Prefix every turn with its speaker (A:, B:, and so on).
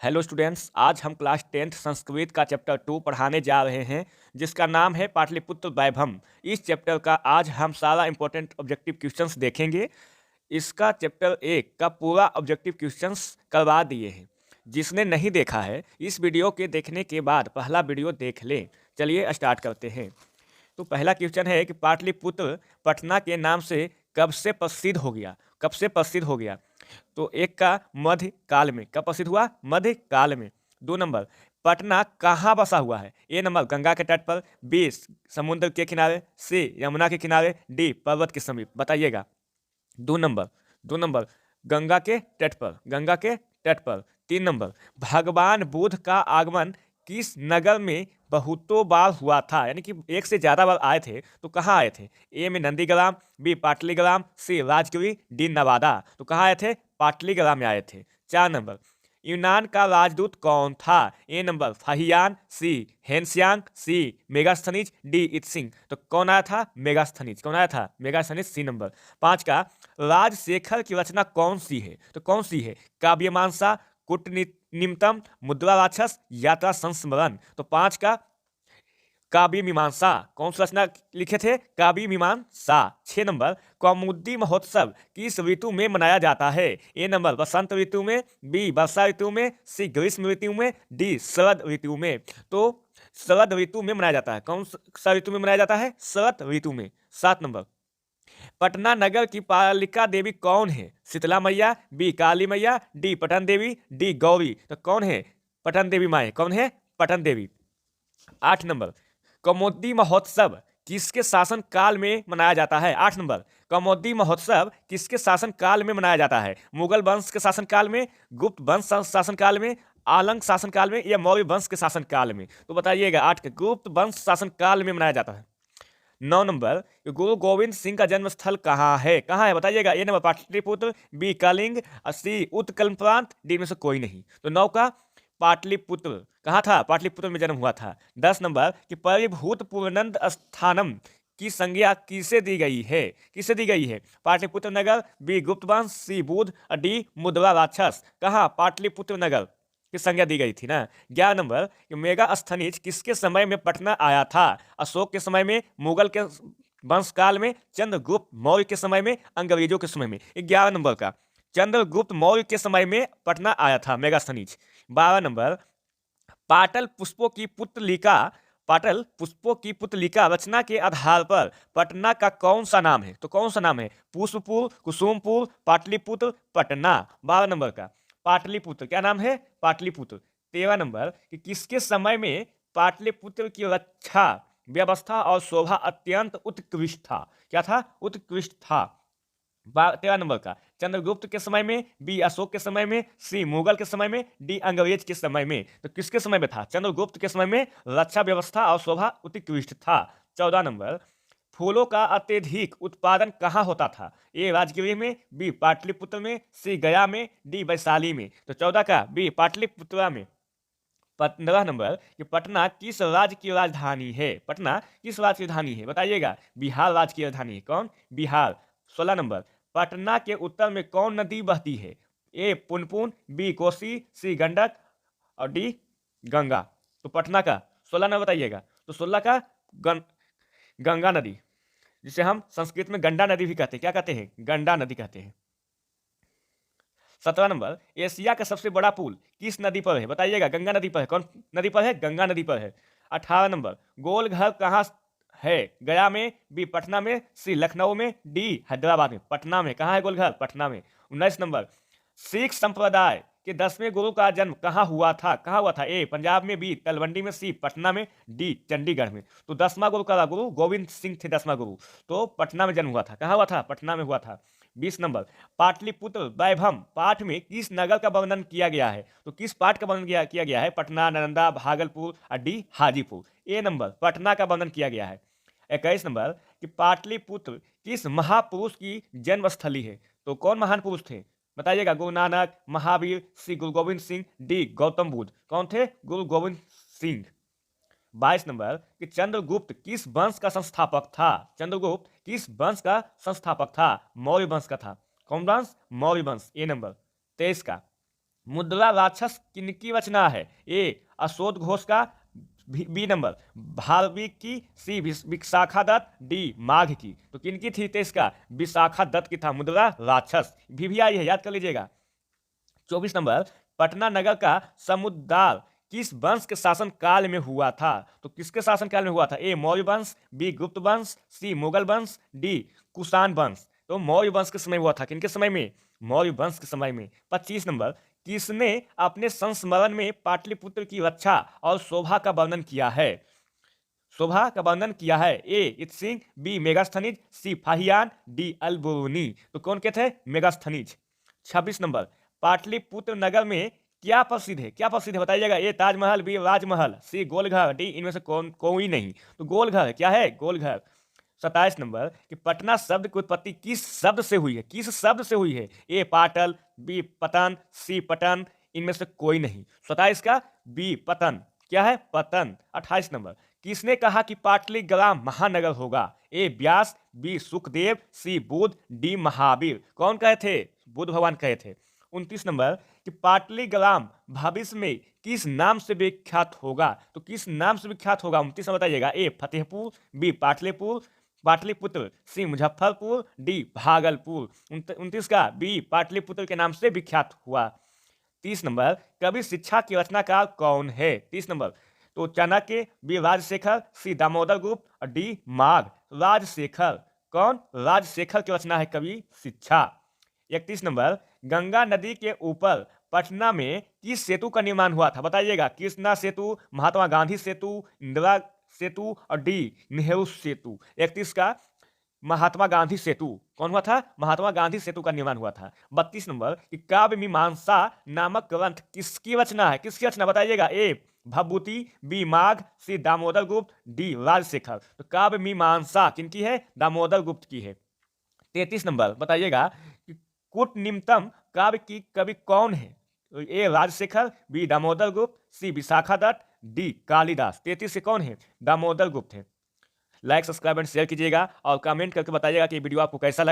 A: Hello students, आज हम class 10th Sanskrit का चैप्टर 2 पढ़ाने जा रहे हैं, जिसका नाम है पाटलिपुत्र वैभव। इस चैप्टर का आज हम सारा इंपॉर्टेंट ऑब्जेक्टिव क्वेश्चंस देखेंगे। इसका चैप्टर 1 का पूरा ऑब्जेक्टिव क्वेश्चंस करवा दिए हैं। जिसने नहीं देखा है, इस वीडियो के देखने के बाद पहला वीडियो देख लें। चलिए स्टार्ट करते हैं। तो पहला क्वेश्चन है कि पाटलिपुत्र पटना के नाम से कब से प्रसिद्ध हो गया? कब से प्रसिद्ध हो गया? तो एक का मध्य काल में। कब प्रसिद्ध हुआ? मध्य काल में। 2 नंबर, पटना कहाँ बसा हुआ है? ए नंबर, गंगा के तट पर, बी समुद्र के किनारे, सी यमुना के किनारे, डी पर्वत के समीप। बताइएगा। 2 नंबर, गंगा के तट पर, गंगा के तट पर। 3 नंबर, भगवान बुद्ध का आगमन किस नगर में बहुतों बार हुआ था? यानी कि एक से ज्यादा बार आए थे, तो कहाँ आए थे? ए में नंदीग्राम, बी पाटलीग्राम, सी राजगिरी, डी नवादा। तो कहाँ आए थे? पाटलीग्राम में आए थे। 4 नंबर, यूनान का राजदूत कौन था? ए नंबर, फाहियान, सी हेनसियांग, सी मेगास्थनीज, डी इत्सिंग। तो कौन आया था? मेगास्थनीज। कौन आया था? मेगास्थनीज। सी नंबर। 5 का, राजशेखर की रचना कौन सी है? तो कौन सी है? काव्यमानसा, कूटनीतिमतम, मुद्रा राक्षस, यात्रा संस्मरण। तो 5 का काव्य मीमांसा। कौन सी रचना लिखे थे? काव्य मीमांसा। 6 नंबर, कौमुदी महोत्सव किस ऋतु में मनाया जाता है? ए नंबर, बसंत ऋतु में, बी वर्षा ऋतु में, सी ग्रीष्म ऋतु में, डी शरद ऋतु में। तो शरद ऋतु में मनाया जाता है। कौन सा ऋतु में मनाया जाता है? शरद ऋतु में। 7 नंबर, पटना नगर की पालिका देवी कौन है? शीतला मैया, बी काली मैया, डी पटन देवी, डी गौरी। तो कौन है? पटन देवी माए। कौन है? पटन देवी। 8 नंबर, कौमुदी महोत्सव किसके शासन काल में मनाया जाता है? 8 नंबर, कौमुदी महोत्सव किसके शासन काल में मनाया जाता है? मुगल वंश के शासन काल में, गुप्त वंश शासन काल में, आलंग शासन काल में, या मौर्य वंश के शासन काल में? तो बताइएगा। 8 के गुप्त वंश शासन काल में मनाया जाता है। 9 नंबर, गुरु गोविंद सिंह का जन्म स्थल कहाँ है? कहाँ है? बताइएगा। ए नंबर, पाटलिपुत्र, बी कलिंग, सी उत्कल प्रांत, डी में से कोई नहीं। तो 9 का पाटलिपुत्र। कहाँ था? पाटलिपुत्र में जन्म हुआ था। 10 नंबर, कि परिभूत पूर्णंद स्थानम की संज्ञा किसे दी गई है? किसे दी गई है? पाटलिपुत्र नगर, बी गुप्त वंश, सी बुद्ध, डी मुद्रा राक्षस। कहाँ? पाटलिपुत्र नगर की संज्ञा दी गई थी ना। 11 नंबर, कि मेगास्थनीज किसके समय में पटना आया था? अशोक के समय में, मुगल के वंश काल में, चंद्रगुप्त मौर्य के समय में, अंग्रेजों के समय में। 11 नंबर का, चंद्रगुप्त मौर्य के समय में पटना आया था मेगास्थनीज। 12 नंबर, पाटल पुष्पों की पुतलिका, पाटल पुष्पों की पुतलिका रचना के आधार पर पटना का कौन सा नाम है? तो कौन सा नाम है? पुष्पपुर, कुसुमपुर, पाटलिपुत्र, पटना। 12 नंबर का, पाटलिपुत्र। क्या नाम है? पाटलिपुत्र। 13 नंबर, कि किसके समय में पाटलिपुत्र की रक्षा व्यवस्था और शोभा अत्यंत उत्कृष्ट था? क्या था? उत्कृष्ट था। 13 नंबर का, चंद्रगुप्त के समय में, बी अशोक के समय में, सी मुगल के समय में, डी अंग्रेज के समय में। तो किसके समय में था? चंद्रगुप्त के समय में रक्षा व्यवस्था और शोभा उत्कृष्ट था। 14 नंबर, फूलों का अत्यधिक उत्पादन कहाँ होता था? ए राजगिरी में, बी पाटलिपुत्र में, सी गया में, डी वैशाली में। तो 14 का बी पाटलिपुत्र में। 15 नंबर, कि पटना किस राज्य की राजधानी है? पटना किस राज्य की राजधानी है? बताइएगा। बिहार राज्य की राजधानी है। कौन? बिहार। 16 नंबर, पटना के उत्तर में कौन नदी बहती है? ए पुनपुन, बी कोसी, सी गंडक, और डी गंगा। तो पटना का 16 नंबर बताइएगा। तो 16 का गंगा नदी, जिसे हम संस्कृत में गंडा नदी भी कहते हैं। क्या कहते हैं? गंडा नदी कहते हैं। 17 नंबर, एशिया का सबसे बड़ा पुल किस नदी पर है? बताइएगा। गंगा नदी पर है। कौन नदी पर है? गंगा नदी पर है। 18 नंबर, गोलघर कहाँ है? गया में, बी पटना में, सी लखनऊ में, डी हैदराबाद में। पटना में। कहाँ है गोलघर? पटना में। 19 नंबर, सिख संप्रदाय के 10वें गुरु का जन्म कहाँ हुआ था? कहाँ हुआ था? ए पंजाब में, बी तलवंडी में, सी पटना में, डी चंडीगढ़ में। तो 10वां गुरु का गुरु गोविंद सिंह थे। 10वां गुरु तो पटना में जन्म हुआ था। कहाँ हुआ था? पटना में हुआ था। 20 नंबर, पाटलिपुत्र वैभव पाठ में किस नगर का वर्णन किया गया है? तो किस पाठ का वर्णन किया गया है? पटना, नालंदा, भागलपुर, और डी हाजीपुर। ए नंबर, पटना का वर्णन किया गया है। 21 नंबर, कि पाटलिपुत्र किस महापुरुष की जन्मस्थली है? तो कौन महान पुरुष थे? बताइएगा। गुरु नानक, महावीर, सी गुरु गोविंद सिंह, डी गौतम बुद्ध। कौन थे? गुरु गोविंद सिंह। 22 नंबर, कि चंद्रगुप्त किस वंश का संस्थापक था? चंद्रगुप्त किस वंश का संस्थापक था? मौर्य वंश का था। कौन वंश? मौर्य वंश। ए नंबर। 23 का, मुद्रा राक्षस किनकी रचना है? ए अशोक घोष का, बी नंबर भारवी की, सी विशाखा दत्त, डी माघ की। तो किनकी थी? तो इसका विशाखा दत्त की था मुद्रा राक्षस। भी आई है, याद कर लीजिएगा। 24 नंबर पटना नगर का समुद्रार किस वंश के शासन काल में हुआ था? तो किसके शासन काल में हुआ था? ए मौर्य वंश, बी गुप्त वंश, सी मुगल वंश, डी कुषाण वंश। तो मौर्य वंश के समय हुआ था। किनके समय में? मौर्य वंश के समय में। 25 नंबर किसने अपने संस्मरण में पाटलिपुत्र की रक्षा और शोभा का वर्णन किया है? शोभा का वर्णन किया है। ए इत्सिंग, बी मेगास्थनीज, सी फाहियान, डी अलबरूनी। तो कौन के थे? मेगास्थनीज। 26 नंबर पाटलिपुत्र नगर में क्या प्रसिद्ध है? क्या प्रसिद्ध है बताइएगा। ए ताजमहल, बी राजमहल, सी गोलघर, डी इनमें से कोई नहीं। तो गोलघर क्या है? गोलघर। 27 नंबर कि पटना शब्द की उत्पत्ति किस शब्द से हुई है? किस शब्द से हुई है? ए पाटल, बी पतन, सी पटन, इनमें से कोई नहीं। 27 का बी पतन। क्या है? पतन। 28 नंबर किसने कहा कि पाटलिग्राम महानगर होगा? ए व्यास, बी सुखदेव, सी बुद्ध, डी महावीर। कौन कहे थे? बुद्ध भगवान कहे थे। 29 नंबर कि पाटलिग्राम भविष्य में किस नाम से विख्यात होगा? तो किस नाम से विख्यात होगा? 29 में बताइएगा। ए फतेहपुर, बी पाटलिपुत्र, सी मुजफ्फरपुर, डी भागलपुर। 29 का बी पाटलिपुत्र के नाम से विख्यात हुआ। 30 नंबर कवि शिक्षा की रचनाकार कौन है? 30 नंबर तो चाणक्य, बी राजशेखर, सी दामोदर गुप्त और डी माघ। राजशेखर। कौन? राजशेखर की रचना है कवि शिक्षा। 31 नंबर गंगा नदी के ऊपर पटना में किस सेतु का निर्माण हुआ था? बताइएगा। कृष्णा सेतु, महात्मा गांधी सेतु, इंदिरा सेतु और डी नेहरू सेतु। 31 का महात्मा गांधी सेतु। कौन हुआ था? महात्मा गांधी सेतु का निर्माण हुआ था। 32 नंबर कि काव्य मीमांसा नामक ग्रंथ किसकी रचना है? किसकी रचना बताइएगा। ए भभूति, बी माघ, सी दामोदर गुप्त, डी राजशेखर। तो काव्य मीमांसा किनकी है? दामोदर गुप्त की है। 33 नंबर बताइएगा कि कूटनिम्नतम काव्य की कवि कौन है? तो ए राजशेखर, बी दामोदर गुप्त, सी विशाखा दत्त, डी कालिदास। 33 से कौन है? दामोदर गुप्त है। लाइक, सब्सक्राइब एंड शेयर कीजिएगा और कमेंट करके बताइएगा कि वीडियो आपको कैसा लगा।